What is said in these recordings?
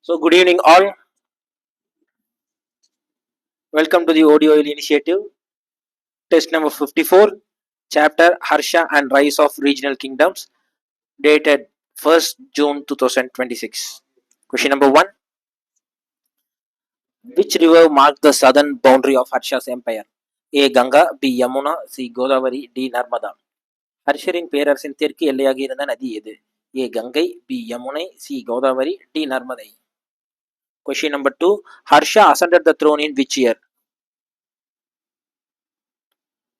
So, good evening, all. Welcome to the Audio Initiative, test number 54, chapter Harsha and Rise of Regional Kingdoms, dated 1st June 2026. Question number 1. Which river marked the southern boundary of Harsha's empire? A. Ganga, B. Yamuna, C. Godavari, D. Narmada. ஹர்ஷரின் பேரரசின் தெற்கு எல்லையாக இருந்த நதி எது? A Ganga, B Yamuna, C Godavari, D Narmada. Question number 2. Harsha ascended the throne in which year?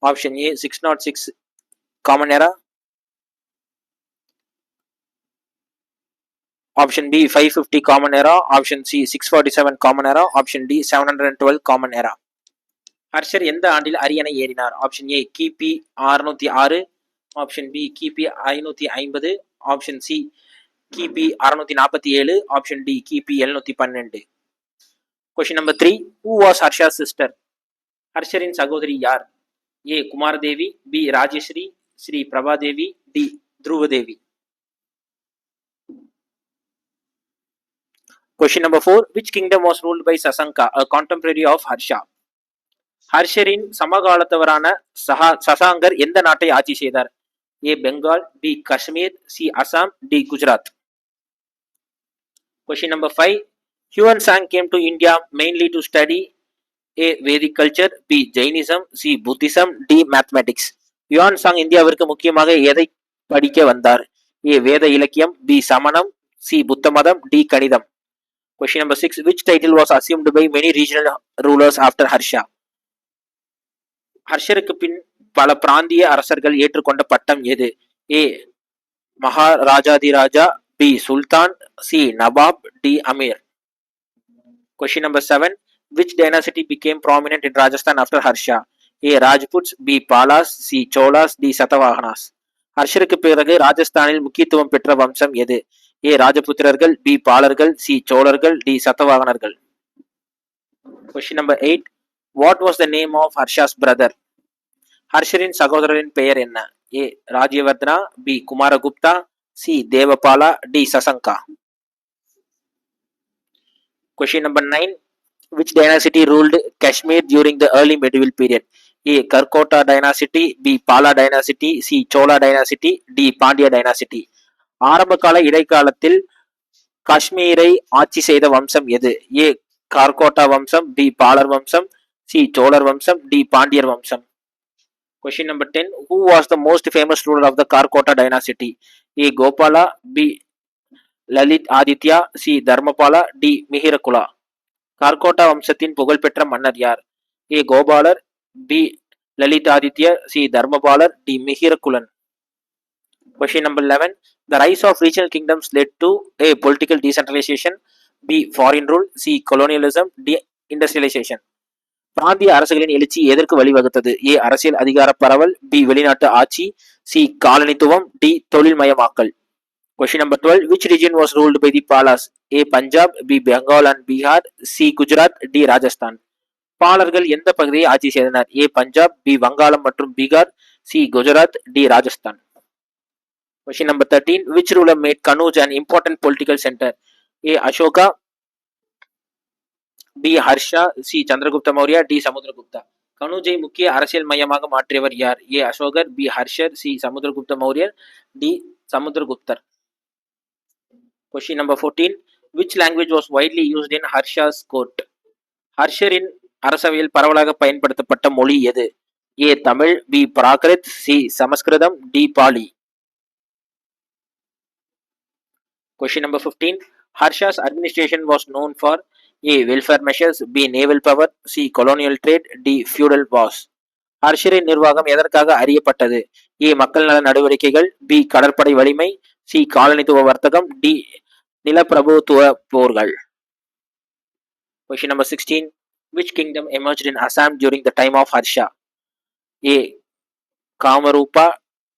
Option A 606 Common Era, Option B 550 Common Era, Option C 647 Common Era, Option D 712 Common Era. ஹர்ஷர் எந்த ஆண்டில் அரியணை ஏறினார்? ஆப்ஷன் ஏ கிபி 606, option B கிபி 550, option C கிபி 647, option D கிபி 712. Question number 3. Who was Harsha's sister? ஹர்ஷரின் சகோதரி யார்? A Kumaradevi, B Rajeshwari, C Prabhadevi, D Dhruvadevi. Question number 4. Which kingdom was ruled by Sasanka, a contemporary of Harsha? ஹர்ஷரின் சமகாலத்தவரான சசாங்கர் எந்த நாட்டை ஆட்சி செய்தார்? A Bengal, B Kashmir, C Assam, D Gujarat. Question number 5. Huan Sang came to India mainly to study A. Vedic culture, B. Jainism, C. Buddhism, D. Mathematics. Yuan Chang இந்தியாவிற்கு முக்கியமாக எதை படிக்க வந்தார்? ஏ வேத இலக்கியம், பி சமணம், சி புத்த மதம், டி கணிதம். Question number 6. Which title was assumed by many regional rulers after Harsha? ஹர்ஷருக்கு பின் பல பிராந்திய அரசர்கள் ஏற்றுக்கொண்ட பட்டம் எது? ஏ மகாராஜாதிராஜா, B Sultan, C Nawab, D Amir. Question number 7. Which dynasty became prominent in Rajasthan after Harsha? A. Rajputs, B. Palas, C. Cholas, D. Satavahanas. ஹர்ஷருக்கு பிறகு ராஜஸ்தானில் முக்கியத்துவம் பெற்ற வம்சம் எது? ஏ ராஜபுத்திரர்கள், பி பாலர்கள், சி சோழர்கள், D சதவாகனர்கள். Question number 8. What was the name of Harsha's brother? ஹர்ஷரின் சகோதரரின் பெயர் என்ன? A Rajyavardhana, B Kumaragupta, C Devapala, D Shashanka. Question number 9. Which dynasty ruled Kashmir during the early medieval period? A. Karkota dynasty, B. Pala dynasty, C. Chola dynasty, D. Pandya dynasty. ஆரம்ப கால இடைக்காலத்தில் காஷ்மீரை ஆட்சி செய்த வம்சம் எது? ஏ கார்கோட்டா வம்சம், பி பாலர் வம்சம், சி சோழர் வம்சம், டி பாண்டியர் வம்சம். Question number 10. Who was the most famous ruler of the Karkota dynasty? A. Gopala, B. Lalit Aditya, C. Dharmapala, D. Mihirakula. கார்கோட்டா வம்சத்தின் புகழ்பெற்ற மன்னர் யார்? ஏ கோபாலர், பி லலிதாதித்ய, சி தர்மபாலர், டி மிஹிரகுலன். Question number 11. The rise of regional kingdoms led to A. Political decentralization, B. Foreign rule, C. Colonialism, D. Industrialization. பிராந்திய அரசுகளின் எழுச்சி எதற்கு வழிவகுத்தது? ஏ அரசியல் அதிகார பரவல், பி வெளிநாட்டு ஆட்சி, C காலனித்துவம், D தொழில்மயமாக்கல். Question number 12. Which region was ruled by the Palas? A. Punjab, B. Bengal and Bihar, C. Gujarat, D. Rajasthan. பாலர்கள் எந்த பகுதியை ஆட்சி செய்தனர்? ஏ பஞ்சாப், பி வங்காளம் மற்றும் Bihar, C Gujarat, D Rajasthan. Question number 13. Which ruler made Kanuj an important political center? A. Ashoka, B. Harsha, C. Chandragupta Maurya, D. Samudragupta. கனுஜை முக்கிய அரசியல் மையமாக மாற்றியவர் யார்? ஏ அசோகர், பி ஹர்ஷர், சி சமுத்திரகுப்த மௌரியர், டி சமுத்திரகுப்தர். Question number 14. Which language was widely used in Harsha's court? ஹர்ஷரின் அரசவையில் பரவலாக பயன்படுத்தப்பட்ட மொழி எது? ஏ Tamil, B Prakrit, C Sanskrit, D poly. Question number 15. Harsha's administration was known for A. welfare measures, B. naval power, C. colonial trade, D. feudal wars. ஹர்ஷரின் நிர்வாகம் எதற்காக அறியப்பட்டது? ஏ மக்கள் நல நடவடிக்கைகள், பி கடற்படை வலிமை, சி காலனித்துவ வர்த்தகம், டி நிலப்பிரபுத்துவ போர்கள். Question number 16. Which kingdom emerged in Assam during the time of Harsha? A. Kamarupa,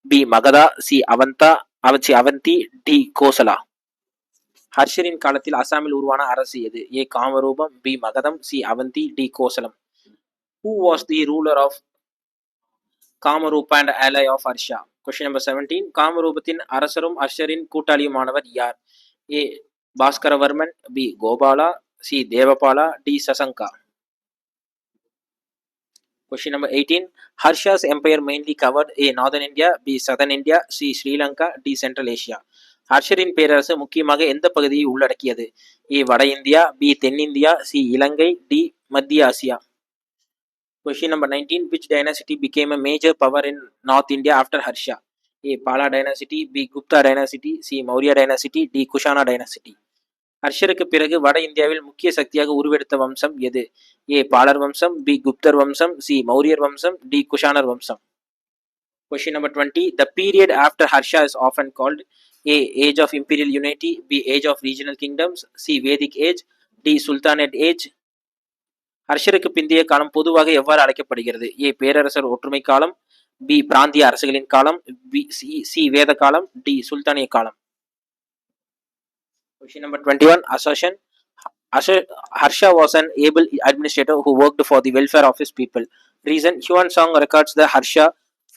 B. Magadha, C. Avanti, D. Kosala. ஹர்ஷரின் காலத்தில் அசாமில் உருவான அரசு எது? ஏ காமரூபம், பி மகதம், சி அவந்தி, டி கோசலம். Who was the ruler of Kamarupa and ally of Harsha? Question number 17. காமரூபத்தின் அரசரும் ஹர்ஷரின் கூட்டாளியுமானவர் யார்? ஏ Bhaskaravarman, B. Gopala, C. Devapala, D. Sasanka. Question number 18. Harsha's empire mainly covered A. Northern India, B. Southern India, C. Sri Lanka, D. Central Asia. ஹர்ஷரின் பேரரசு முக்கியமாக எந்த பகுதியை உள்ளடக்கியது? ஏ. வட India, B. தென்னிந்தியா, சி. இலங்கை, டி. மத்திய Asia. Question number 19. Which dynasty became a major power in North India after Harsha? A. Pala dynasty, B. Gupta dynasty, C. Maurya dynasty, D. Kushana dynasty. ஹர்ஷருக்கு பிறகு வட இந்தியாவில் முக்கிய சக்தியாக உருவெடுத்த வம்சம் எது? ஏ. பாலர் வம்சம், பி. குப்தர் வம்சம், சி. மௌரியர் வம்சம், டி. குஷானர் வம்சம். Question number 20. The period after Harsha is often called A. Age of Imperial Unity, B. Age of Regional Kingdoms, C. Vedic Age, D. Sultanate Age. ஹர்ஷருக்கு பிந்தைய காலம் பொதுவாக எவ்வாறு அழைக்கப்படுகிறது? ஏ. பேரரசர் ஒற்றுமை காலம், பி. பிராந்திய அரசுகளின் காலம், பி. சி. வேத காலம், டி. சுல்தானிய காலம். Question number 21. Assertion. Harsha was an able administrator who worked for the welfare of his people. Reason. Huan Song records that Harsha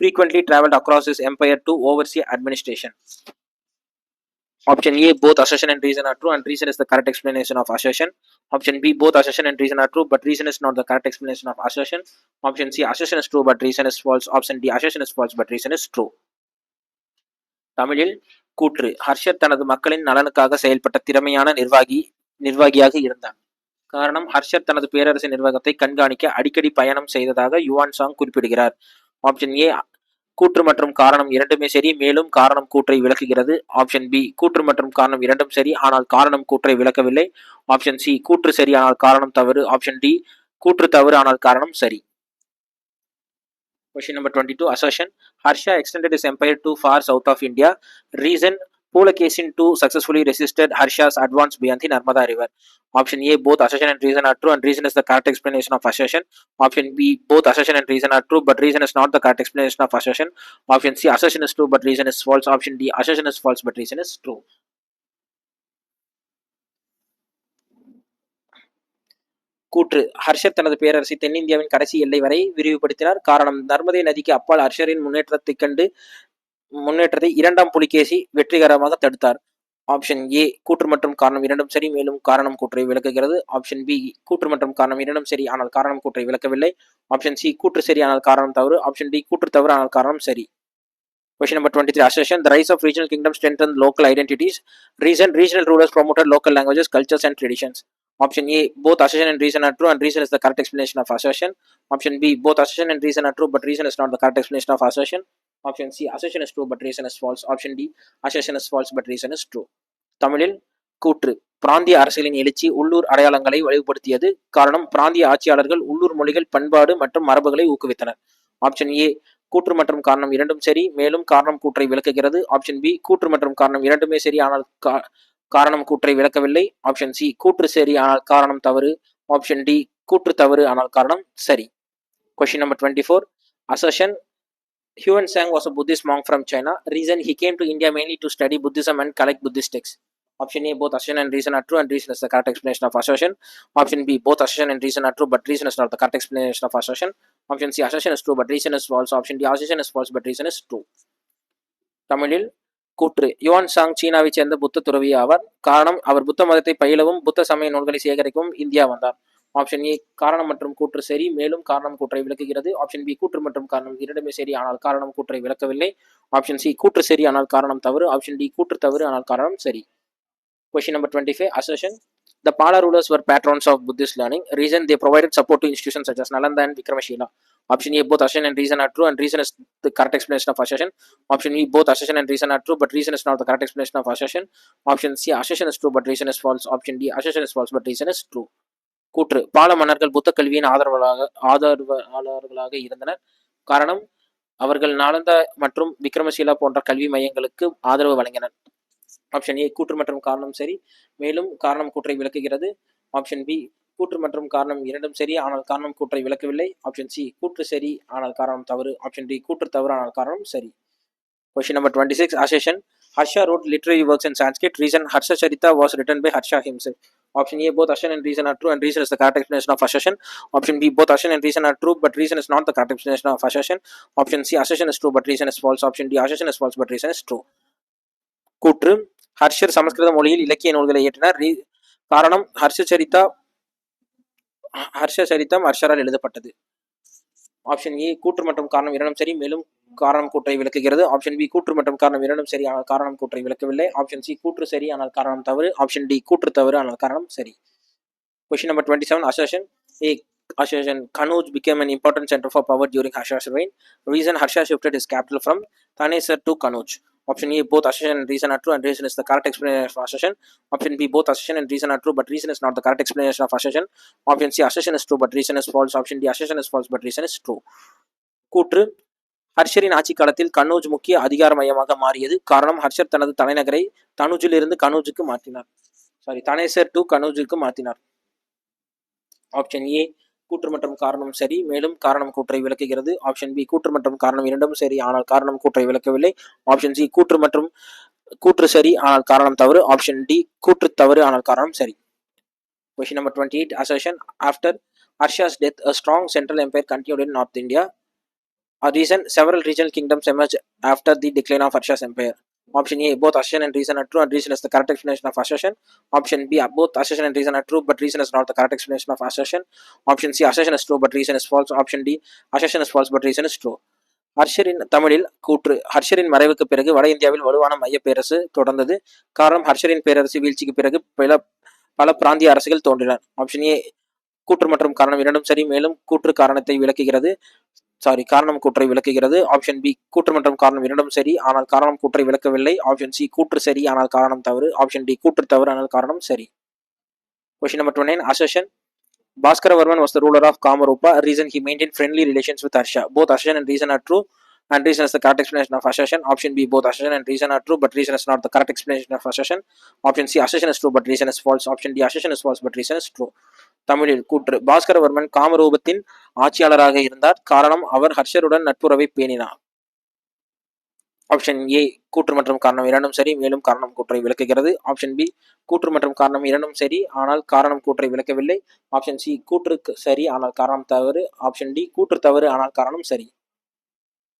frequently travelled across his empire to oversee administration. Option A. Both assertion and reason are true, and reason is the correct explanation of assertion. Option B. Both assertion and reason are true, but reason is not the correct explanation of assertion. Option C. Assertion is true, but reason is false. Option D. Assertion is false, but reason is true. தமிழில் கூற்று. ஹர்ஷர் தனது மக்களின் நலனுக்காக செயல்பட்ட திறமையான நிர்வாகியாக இருந்தார். காரணம், ஹர்ஷர் தனது பேரரசு நிர்வாகத்தை கண்காணிக்க அடிக்கடி பயணம் செய்ததாக யுவான் சாங் குறிப்பிடுகிறார். Option A. கூற்று மற்றும் காரணம் இரண்டுமே சரி, மேலும் காரணம் கூற்றை விளக்குகிறது. Option B. கூற்று மற்றும் காரணம் இரண்டும் சரி, ஆனால் காரணம் கூற்றை விளக்கவில்லை. Option C. கூற்று சரி ஆனால் காரணம் தவறு. Option D. கூற்று தவறு ஆனால் காரணம் சரி. Question number 22. Assertion. Harsha extended his empire too far south of India. Reason. Pulakesin II successfully resisted Harsha's advance beyond the Narmada river. Option A. Both assertion and reason are true, and reason is the correct explanation of assertion. Option B. Both assertion and reason are true, but reason is not the correct explanation of assertion. Option C. Assertion is true, but reason is false. Option D. Assertion is false, but reason is true. கூற்று. ஹர்ஷர் தனது பேரரசை தென்னிந்தியாவின் கடைசி எல்லை வரை விரிவுபடுத்தினார். காரணம், நர்மதை நதிக்கு அப்பால் ஹர்ஷரின் முன்னேற்றத்தை இரண்டாம் புலிகேசி வெற்றிகரமாக தடுத்தார். Option A. கூற்று மற்றும் காரணம் இரண்டும் சரி, மேலும் காரணம் கூற்றை விளக்குகிறது. Option B. கூற்று மற்றும் காரணம் இரண்டும் சரி, ஆனால் காரணம் கூற்றை விளக்கவில்லை. Option C. கூற்று சரி ஆனால் காரணம் தவறு. Option D. கூற்று தவறு ஆனால் காரணம் சரி. Question number 23. Assertion. The rise of regional kingdoms strengthened local identities. Reason. Regional rulers promoted local languages, cultures and traditions. Option A. Both assertion and reason are true, and reason is the correct explanation of assertion. Option B. Both assertion and reason are true, but reason is not the correct explanation of assertion. Option C. Assertion is true, but reason is false. Option D. Assertion is false, but reason is true. தமிழில் கூற்று. பிராந்திய அரசியலின் எழுச்சி உள்ளூர் அடையாளங்களை வலுப்படுத்தியது. காரணம், பிராந்திய ஆட்சியாளர்கள் உள்ளூர் மொழிகள், பண்பாடு மற்றும் மரபுகளை ஊக்குவித்தனர். Option A. கூற்று மற்றும் காரணம் இரண்டும் சரி, மேலும் காரணம் கூற்றை விளக்குகிறது. Option B. கூற்று மற்றும் காரணம் இரண்டுமே சரி, ஆனால் காரணம் கூற்றை விளக்கவில்லை. Option C. கூற்று சரி ஆனால் காரணம் தவறு. Option D. கூற்று தவறு ஆனால் காரணம் சரி. Question number 24. Assertion. Huan Sang was a Buddhist monk from China. Reason. He came to India mainly to study Buddhism and collect Buddhist texts. Option A. Both assertion and reason are true, and reason is the correct explanation of assertion. Option B. Both assertion and reason are true, but reason is not the correct explanation of assertion. Option C. Assertion is true, but reason is false. Option D. Assertion is false, but reason is true. தமிழில் கூற்று. Yuan song சீனாவை சேர்ந்த புத்த துறவி ஆவார். காரணம், அவர் புத்த மதத்தை பயிலவும் புத்த சமய நூல்களை சேகரிக்கவும் இந்தியா வந்தார். Option A. காரணம் மற்றும் கூற்று சரி, மேலும் காரணம் கூற்றை விளக்குகிறது. Option B. கூற்று மற்றும் காரணம் இரண்டுமே சரி, ஆனால் காரணம் கூற்றை விளக்கவில்லை. Option C. கூற்று சரி ஆனால் காரணம் தவறு. Option D. கூற்று தவறு ஆனால் காரணம் சரி. Question number 25. Assertion. The Pala rulers were patrons of Buddhist learning. Reason. They provided support to institutions such as Nalanda and Vikramashila. Option A. Both assertion and reason are true, and reason is the correct explanation of assertion. Option B. Both assertion and reason are true, but reason is not the correct explanation of assertion. Option C. Assertion is true, but reason is false. Option D. Assertion is false, but reason is true. கூற்று. பால மன்னர்கள் புத்த கல்வியின் ஆதரவாளர்களாக இருந்தனர். காரணம், அவர்கள் நாலந்தா மற்றும் விக்ரமசீலா போன்ற கல்வி மையங்களுக்கு ஆதரவு வழங்கினர். Option A. கூற்று மற்றும் காரணம் சரி, மேலும் காரணம் கூற்றை விளக்குகிறது. Option B. கூற்று மற்றும் காரணம் இரண்டும் சரி, ஆனால் காரணம் கூற்றை விளக்கவில்லை. Option C. கூற்று சரி ஆனால் காரணம் தவறு. Option D. கூற்று தவறு ஆனால் காரணம் சரி. Question number 26. Assertion. Harsha wrote literary works in Sanskrit. Reason. Harsha Charita was written by Harsha himself. Option A. Both assertion and reason are true, and reason is the correct explanation of assertion. Option B. Both assertion and reason are true, but reason is not the correct explanation of assertion. Option C. Assertion is true, but reason is false. Option D. Assertion is false, but reason is true. கூற்று. ஹர்ஷர் சமஸ்கிருத மொழியில் இலக்கிய நூல்களை இயற்றினார். காரணம் ஹர்ஷ சரித்தம் ஹர்ஷரால் எழுதப்பட்டது. Option A கூற்று மற்றும் காரணம் இரண்டும் சரி, மேலும் காரணம் கூற்றை விளக்குகிறது. ஆப்ஷன் பி கூற்று மற்றும் காரணம் இரண்டும் சரி, ஆனால் காரணம் கூற்றை விளக்கவில்லை. ஆப்ஷன் சி கூற்று சரி, ஆனால் காரணம் தவறு. ஆப்ஷன் டி கூற்று தவறு, ஆனால் காரணம் சரி. Question number 27. Assertion. A. Assertion. Kanuj became an important center for power during Harsha's reign. Reason Harsha shifted his capital from Thanesar to Kanuj. Option A. Both assertion and reason are true, and reason is the correct explanation of assertion. Option B. Both assertion and reason are true, but reason is not the correct explanation of assertion. Option C. Assertion is true, but reason is false. Option D. Assertion is false, but reason is true. கூற்று. ஹர்ஷரின் ஆட்சி காலத்தில் கன்னௌஜ் முக்கிய அதிகார மையமாக மாறியது. காரணம் ஹர்ஷர் தனது தலைநகரை தனுஜிலிருந்து கனூஜுக்கு மாற்றினார். தானேசர் டு கனூஜுக்கு மாற்றினார். ஆப்ஷன் ஏ கூற்று மற்றும் காரணம் சரி, மேலும் காரணம் கூற்றை விளக்குகிறது. ஆப்ஷன் பி கூற்று மற்றும் காரணம் இரண்டும் சரி, ஆனால் காரணம் கூற்றை விளக்கவில்லை. ஆப்ஷன் சி கூற்று சரி, ஆனால் காரணம் தவறு. ஆப்ஷன் டி கூற்று தவறு, ஆனால் காரணம் சரி. Question number 28. Assertion. After Harsha's death, a strong central empire continued in North India. A reason, several regional kingdoms emerged after the decline of Harsha's empire. Option A. Both assertion and reason are true, and reason is the correct explanation of assertion. Option B. Both assertion and reason are true, but reason is not the correct explanation of assertion. Option C. Assertion is true, but reason is false. Option D. Assertion is false, but reason is true. ஹர்ஷரின் தமிழில் கூற்று. ஹர்ஷரின் மறைவுக்கு பிறகு வட இந்தியாவில் வலுவான மைய பேரரசு தொடர்ந்தது. காரணம் ஹர்ஷரின் பேரரசு வீழ்ச்சிக்கு பிறகு பல பிராந்திய அரசுகள் தோன்றின. ஆப்ஷன் ஏ கூற்று மற்றும் காரணம் இரண்டும் சரி, மேலும் காரணம் கூற்றை விளக்குகிறது. ஆப்ஷன் பி கூற்று மற்றும் காரணம் இரண்டும் சரி, ஆனால் காரணம் கூற்றை விளக்கவில்லை. ஆப்ஷன் சி கூற்று சரி, ஆனால் காரணம் தவறு. ஆப்ஷன் டி கூற்று தவறு, ஆனால் காரணம் சரி. Question number 29. Assertion. Bhaskaravarman was the ruler of Kamarupa. Reason, he maintained friendly relations with Harsha. Both assertion and reason are true, and reason is the correct explanation of assertion. Option B. Both assertion and reason are true, but reason is not the correct explanation of assertion. Option C. Assertion is true, but reason is false. Option D. Assertion is false, but reason is true. தமிழில் கூற்று. பாஸ்கரவர்மன் காமரூபத்தின் ஆட்சியாளராக இருந்தார். காரணம் அவர் ஹர்ஷருடன் நட்புறவை பேணினார். Option A கூற்று மற்றும் காரணம் இரண்டும் சரி, மேலும் காரணம் கூற்றை விளக்குகிறது. ஆப்ஷன் பி கூற்று மற்றும் காரணம் இரண்டும் சரி, ஆனால் காரணம் கூற்றை விளக்கவில்லை. ஆப்ஷன் சி கூற்று சரி, ஆனால் காரணம் தவறு. ஆப்ஷன் டி கூற்று தவறு, ஆனால் காரணம் சரி.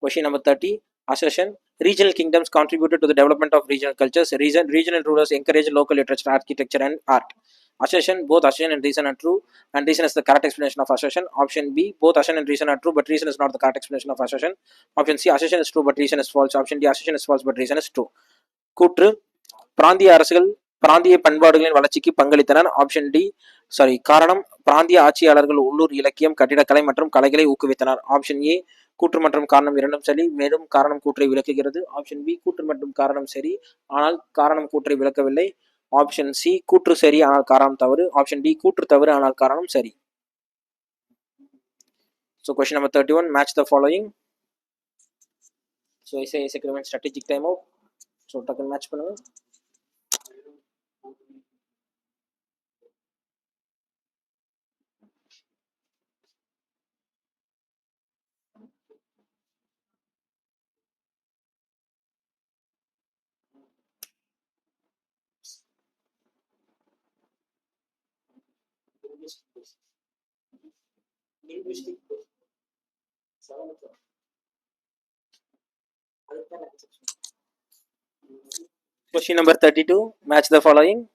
Question number 30. Assertion. Regional kingdoms contributed to the development of regional cultures. Regional rulers encouraged local literature, architecture, and art. Assertion. Both assertion and reason are true, and reason is the correct explanation of assertion. Option B. Both assertion and reason are true, but reason is not the correct explanation of assertion. Option C. Assertion is true, but reason is false. Option D. Assertion is false, but reason is true. கூற்று. பிராந்திய அரசுகள் பிராந்திய பண்பாடுகளின் வளர்ச்சிக்கு பங்களித்தனர். Option D காரணம் பிராந்திய ஆட்சியாளர்கள் உள்ளூர் இலக்கியம், கட்டிடக்கலை மற்றும் கலைகளை ஊக்குவித்தனர். ஆப்ஷன் ஏ கூற்று மற்றும் காரணம் இரண்டும் சரி, மேலும் காரணம் கூற்றை விளக்குகிறது. ஆப்ஷன் பி கூற்று மற்றும் காரணம் சரி, ஆனால் காரணம் கூற்றை விளக்கவில்லை. ஆப்ஷன் சி கூற்று சரி, ஆனால் காரணம் தவறு. ஆப்ஷன் டி கூற்று தவறு, ஆனால் காரணம் சரி. So question number 31. Match the following. So I say agreement strategic time out. So டக்குன்னு மேட்ச் பண்ணுங்க. Question number 32. Match the following.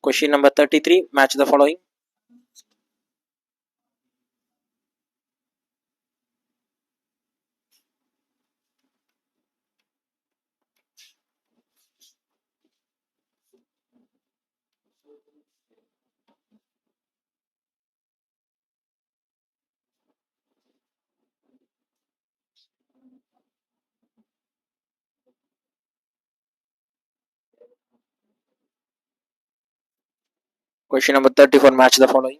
Question number 33. Match the following. Question number 34. Match the following.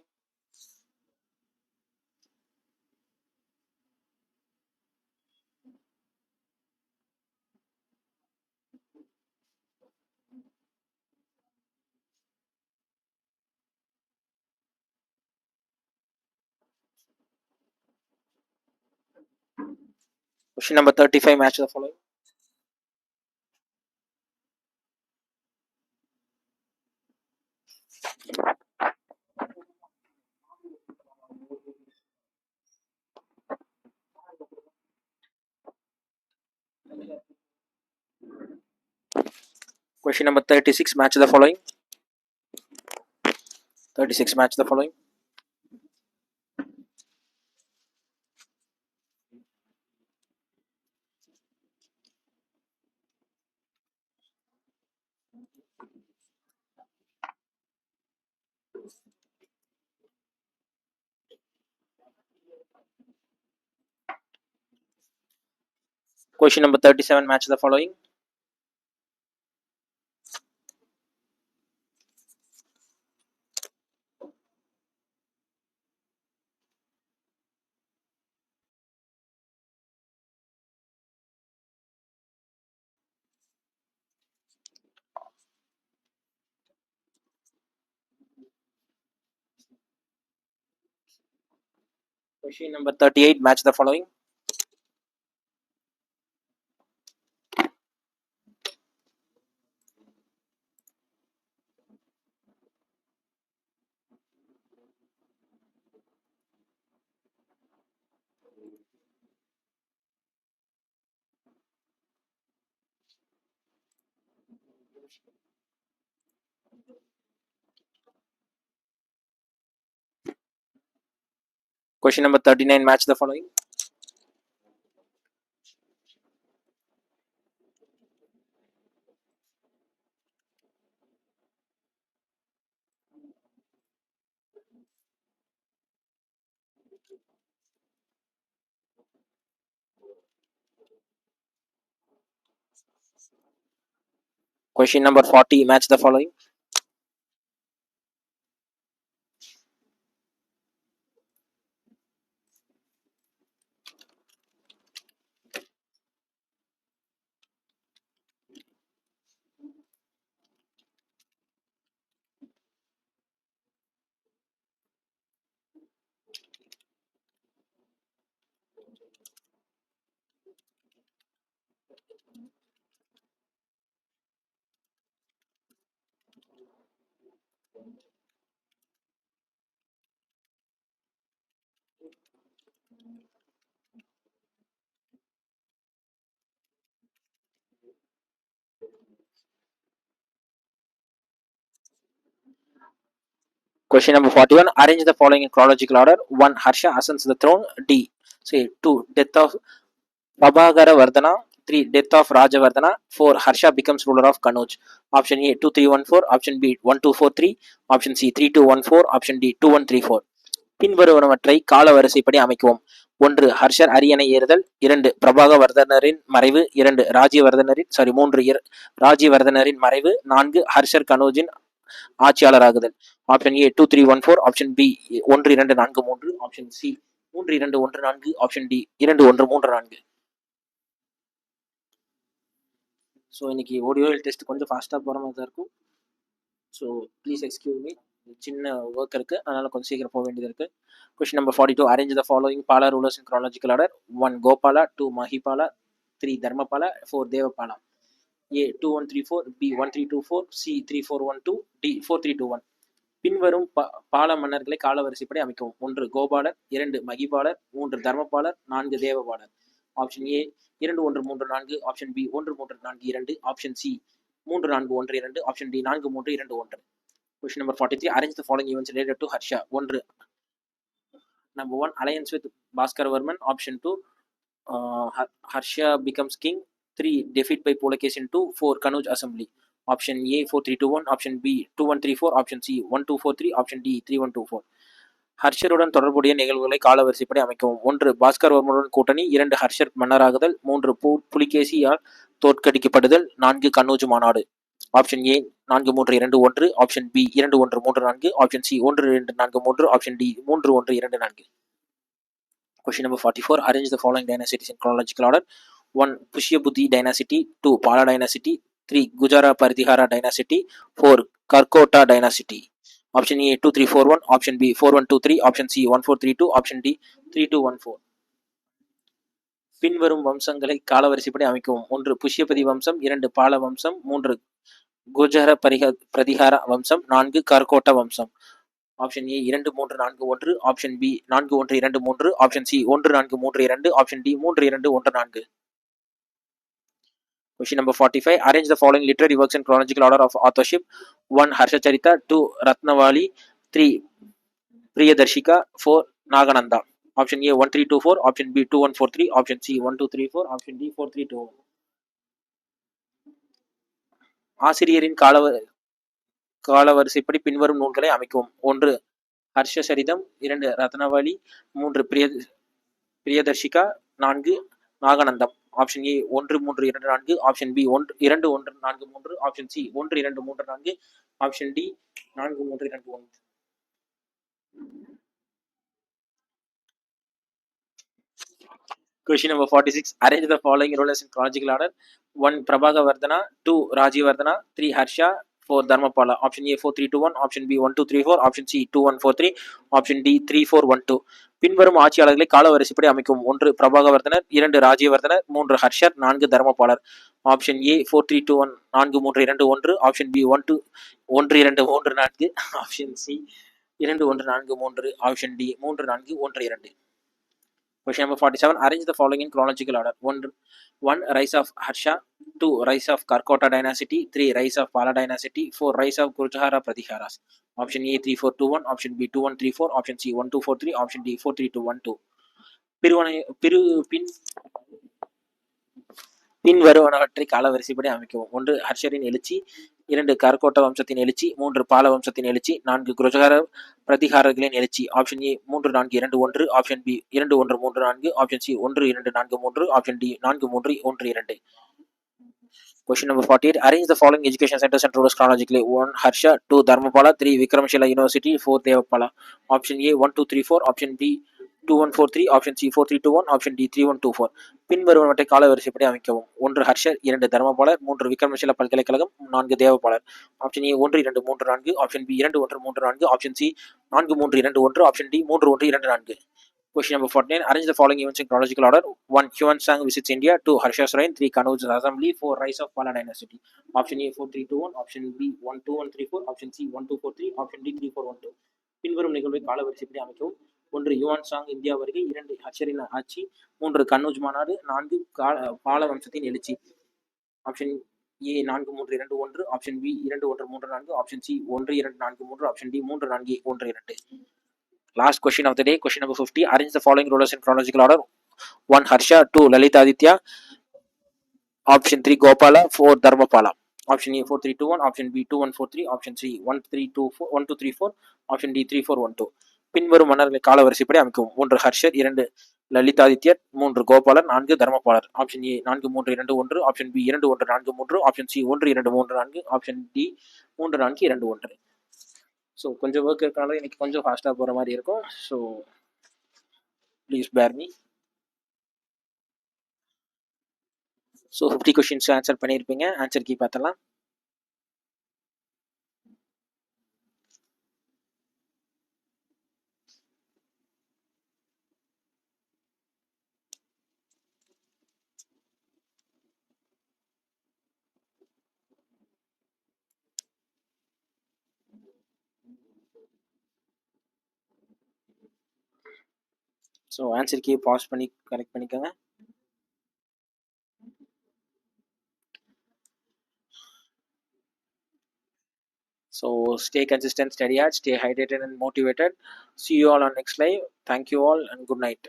Question number 35, match the following. Question number 36, match the following. 36, match the following. Question number 37, match the following. Question number 38, match the following. Question number 39, match the following. Question number 40, match the following. Question number 41, arrange the following in chronological order. 1. Harsha ascends the throne. D. Say 2. Death of Prabhagara Vardhana. 3. Death of Rajavardhana. 4. Harsha becomes ruler of Kanuj. Option A 2314. Option B 1243. Option C 3214. Option D 2134. பின்வருவனவற்றை கால வரிசைப்படி அமைக்கவும். 1. ஹர்ஷர் அரியணை ஏறுதல். 2. பிரபாகவர்தனரின் மறைவு. 2. ராஜ்யவர்தனரின் 3. ராஜ்யவர்தனரின் மறைவு. 4. ஹர்ஷர் கனோஜின் ஆட்சியாளராகுதல். Option A 2314. Option B 1243. Option C 3214. Option D 2134. So இன்னைக்கு ஆடியோ டெஸ்ட் கொஞ்சம் ஃபாஸ்ட்டாக போகிற மாதிரி தான் இருக்கும். ஸோ ப்ளீஸ் எக்ஸ்கியூஸ் மீ, சின்ன ஒர்க் இருக்குது, அதனால் கொஞ்சம் சீக்கிரம் போக வேண்டியது இருக்குது. Question number 42, arrange the following Pala rulers in chronological order. 1. Gopala. 2. Mahipala. 3. Dharmapala. 4. Devapala. A 2134. B 1324. C 3412. D 4321. பின்வரும் பால மன்னர்களை காலவரிசைப்படி அமைக்கவும். 1. கோபாலர். 2. மகிபாலர். 3. தர்மபாலர். 4. தேவபாலர். Option A 2134. Option B 1342. Option C 3412. Option D 4321. Question number 43, arrange the following events related to Harsha. 1. Number 1, alliance with Bhaskara Varman. Option 2, Harsha becomes king. 3. Defeat by Pulakeshin 2. 4. Kanuj assembly. Option A 4321. Option B 2134. Option C 1243. Option D 3124. ஹர்ஷருடன் தொடர்புடைய நிகழ்வுகளை காலவரிசைப்படி அமைக்கவும். 1. பாஸ்கர் வர்மனுடன் கூட்டணி. 2. ஹர்ஷர் மன்னராகுதல். 3. புலிகேசியால் தோற்கடிக்கப்படுதல். 4. கன்னூஜ் மாநாடு. Option A 4321. Option B 2134. Option C 1243. Option D 3124. Question number 44, arrange the following dynasties in chronological order. 1. Pushyabuddhi dynasty. 2. Pala dynasty. 3. Gujara Paritihara dynasty. 4. Karkota dynasty. Option A 2341. Option B 4123. Option C 1432. Option D 3214. பின்வரும் வம்சங்களை காலவரிசைப்படி அமைக்கவும். 1 புஷ்யபதி வம்சம், 2 பால வம்சம், 3 குர்ஜர பிரதிகார வம்சம், 4 கர்கோட்ட வம்சம். Option A 2 3 4 1, option B 4 1 2 3, option C 1 4 3 2, option D 3 2 1 4. Question number 45. Arrange the following literary works in chronological order of authorship. 1 Harsha Charita, 2 Ratnavali, 3 Priyadarshika, 4 Nagananda. Option A 1 3 2 4, option B 2 1 4 3, option C 1 2 3 4, option D 4 3 2. ஆசிரியரின் காலவரிசைப்படி பின்வரும் நூல்களை அமைக்கவும். 1 Harsha Charitam, 2 Ratnavali, 3 Priyadarshika, 4 Naganandam. Option A 1 3 2 4, option B 2 1 4 3, option C 1 2 3 4, option D 4 3 2 1. Question number 46. Arrange the following rulers in chronological order. 1 Prabhaga Vardhana, 2 Rajiv Vardhana, 3 Harsha, 4 Dharmapala. Option A 4 3 2 1, option B 1 2 3 4, option C 2 1 4 3, option D 3 4 1 2. பின்வரும் ஆட்சியாளர்களை காலவரிசைப்படி அமைக்கும். 1 பிரபாகவர்தனர், 2 ராஜ்யவர்தனர், 3 ஹர்ஷர், 4 தர்மபாலர். Option A 4 3 2 1, 4 3 2 1, option B 1 2 1 2 3 4, option C 2 1 4 3, option D 3 4 1 2. Question number 47. Arrange the following in chronological order. 1 Rise of Harsha, 2 Rise of Karkota dynasty, 3 Rise of Pala dynasty, 4 Rise of Gurjara Pratiharas. Option A 3 4 2 1, option B 2 1 3 4, option C 1 2 4 3, option D 4 3 2 1 2. பின்வருவனவற்றை காலவரிசைப்படி அமைக்கவும். 1 ஹர்ஷரின் எழுச்சி, 2 கர்கோட்ட வம்சத்தின் எழுச்சி, 3 பால வம்சத்தின் எழுச்சி, 4 குர்ஜர பிரதிகாரர்களின் எழுச்சி. Option A 3 4 2 1, option B 2 1 3 4, option C 1 2 4 3, option D 4 3 1 2. Question number 48. Arrange the following education centers and rulers chronologically. 1 Harsha, 2 Dharmapala, 3 Vikramshila University, 4 Devapala. Option A 1 2 3 4, option B 2 1 4 3, option C 4 3 2 1, option D 3 1 2 4. பின்வருவனவற்றை காலவரிசைப்படி அமைக்கவும். 1 ஹர்ஷர், 2 தர்மபாலர், 3 விக்ரமசில பல்கலைக்கழகம், 4 தேவபாலர். Option A 1 2 3 4, option B 2 1 3 4, option C 4 3 2 1, option D 3 1 2 4. Question number 49. Arrange the following events in chronological order. 1 Huan Sang visits India, 2 Harsha's reign, 3 Kanuj assembly, 4 rise of Pala dynasty. Option A 4 3 2 1, option B 1 2 1 3 4, option C 1 2 4 3, option D 3 4 1 2. பின்வரும் நிகழ்வை காலவரிசைப்படி அமைக்கவும். 1 Yuan song India வருகை, 2 ஹர்ஷரின் ஆட்சி, 3 கன்னூஜ் மாநாடு, 4 பால வம்சத்தின் எழுச்சி. Option A 4 3 2 1, option B 2 1 3 4, option C 1 2 4 3, option D 3 4 1 2. Last question of the day, question number 50. Arrange the following rulers in chronological order. 1 Harsha, 2 Lalita Aditya, option 3 Gopala, 4 Dharmapala. Option A 4 3 2 1, option B 2 1 4 3, option C 1 3 2 4 1 2 3 4, option D 3 4 1 2. பின்வரும் மன்னர்களை காலவரிசைப்படி அமைக்கவும். 1 ஹர்ஷர், 2 லலிதாதித்யர், 3 கோபாலர், 4 தர்மபாலர். Option A 4 3 2 1, option B 2 1 4 3, option C 1 2 3 4, option D 3 4 2 1. So கொஞ்சம் work இருக்கனால இன்னைக்கு கொஞ்சம் ஃபாஸ்ட்டாக போகிற மாதிரி இருக்கும். So please bear me. So 50 questions answer பண்ணியிருப்பீங்க. ஆன்சர் கீ பார்த்தலாம். ஸோ ஆன்சர் கீ பாஸ் பண்ணி கரெக்ட் பண்ணிக்கோங்க. So stay consistent, steady hard, stay hydrated and motivated. See you all on next live. Thank you all and good night.